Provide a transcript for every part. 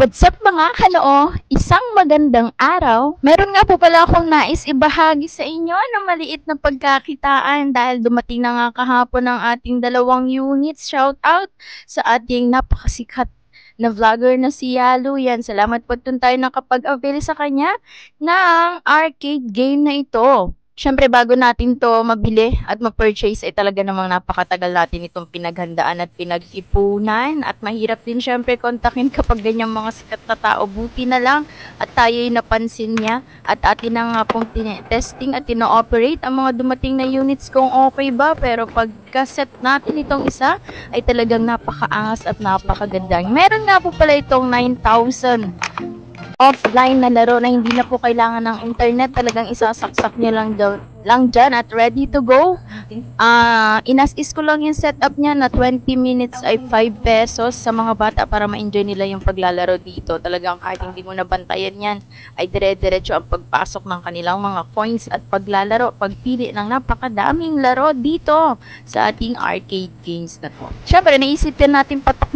What's up mga kanoo? Isang magandang araw. Meron nga po pala akong nais ibahagi sa inyo na maliit na pagkakitaan dahil dumating na nga kahapon ang ating 2 units. Shout out sa ating napakasikat na vlogger na si Yalu. Yan, salamat po dun tayo nakapag-avail sa kanya ng arcade game na ito. Siyempre, bago natin to mabili at ma-purchase, ay talaga namang napakatagal natin itong pinaghandaan at pinag-ipunan. At mahirap din siyempre kontakin kapag ganyang mga sikat na tao. Buti na lang at tayo'y napansin niya. At atin na nga pong testing at tino-operate ang mga dumating na units kung okay ba. Pero pagka-set natin itong isa, ay talagang napakaangas at napakaganda. Meron nga po pala itong 9,000 offline na laro na hindi na po kailangan ng internet, talagang isasaksak nyo lang dyan at ready to go. Inas-is ko lang yung setup niya na 20 minutes ay 5 pesos sa mga bata para ma-enjoy nila yung paglalaro dito. Talagang kahit hindi mo nabantayan yan, ay dire-diretso ang pagpasok ng kanilang mga coins at paglalaro, pagpili ng napakadaming laro dito sa ating arcade games na to. Siyempre, naisipin natin patok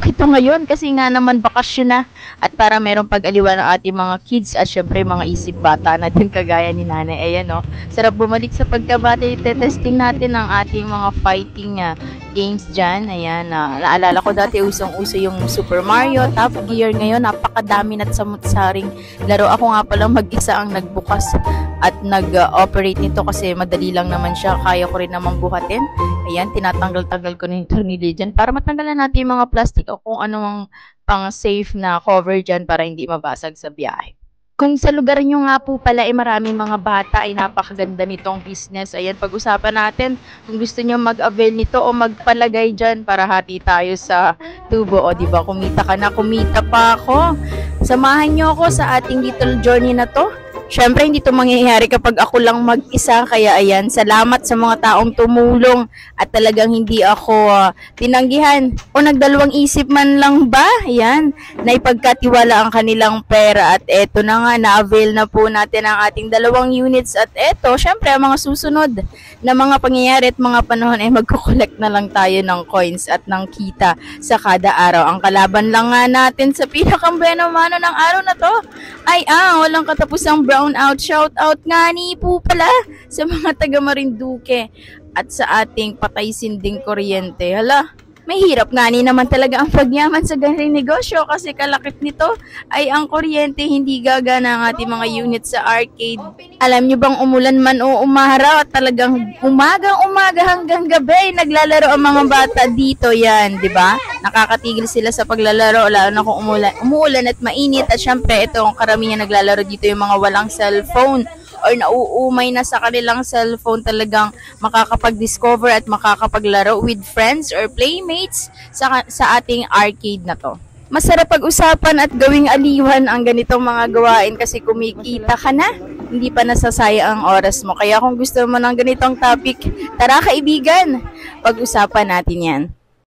ito ngayon kasi nga naman bakasyon na at para merong pag-aliwan ng ating mga kids at syempre mga isip bata na din kagaya ni nanay. Ayan o, sarap bumalik sa pagkabata. Testing natin ang ating mga fighting games dyan. Ayan, naalala ko dati usong-uso yung Super Mario, Top Gear. Ngayon napakadami na't samut-saring laro. Ako nga palang mag-isa ang nagbukas at nag-operate nito kasi madali lang naman siya. Kaya ko rin naman buhatin. Ayan, tinatanggal-tanggal ko na yung tornilyo dyan para matanggalan natin yung mga plastic o kung anong pang safe na cover dyan para hindi mabasag sa biyahe. Kung sa lugar nyo nga po pala ay maraming mga bata ay napakaganda nitong business. Ayan, pag-usapan natin kung gusto nyo mag-avail nito o magpalagay dyan para hati tayo sa tubo. O diba, kumita ka na, kumita pa ako. Samahan nyo ako sa ating little journey na to. Siyempre, hindi ito mangyayari kapag ako lang mag-isa. Kaya ayan, salamat sa mga taong tumulong at talagang hindi ako tinanggihan o nagdalawang isip man lang ba. Ayan, naipagkatiwala ang kanilang pera at eto na nga, na-avail na po natin ang ating 2 units at eto, siyempre, ang mga susunod na mga pangyayari at mga panahon ay magkukolekt na lang tayo ng coins at ng kita sa kada araw. Ang kalaban lang nga natin sa pinakambeno-mano ng araw na to ay walang katapusang brown out. Shout out nga ni po pala sa mga taga Marinduque at sa ating patay sinding kuryente. Hala, may hirap nga ni naman talaga ang pagyaman sa ganitong negosyo kasi kalakip nito ay ang kuryente, hindi gagana ang ating mga units sa arcade. Alam nyo bang umulan man o umaraw at talagang umaga hanggang gabi naglalaro ang mga bata dito. Yan, di ba? Nakakatigil sila sa paglalaro lalo na kung umuulan at mainit at syempre ito ang karamihan naglalaro dito yung mga walang cellphone or nauumay na sa kanilang cellphone, talagang makakapag-discover at makakapaglaro with friends or playmates sa ating arcade na to. Masarap pag-usapan at gawing aliwan ang ganitong mga gawain kasi kumikita ka na, hindi pa nasasayang ang oras mo. Kaya kung gusto mo ng ganitong topic, tara kaibigan, pag-usapan natin yan.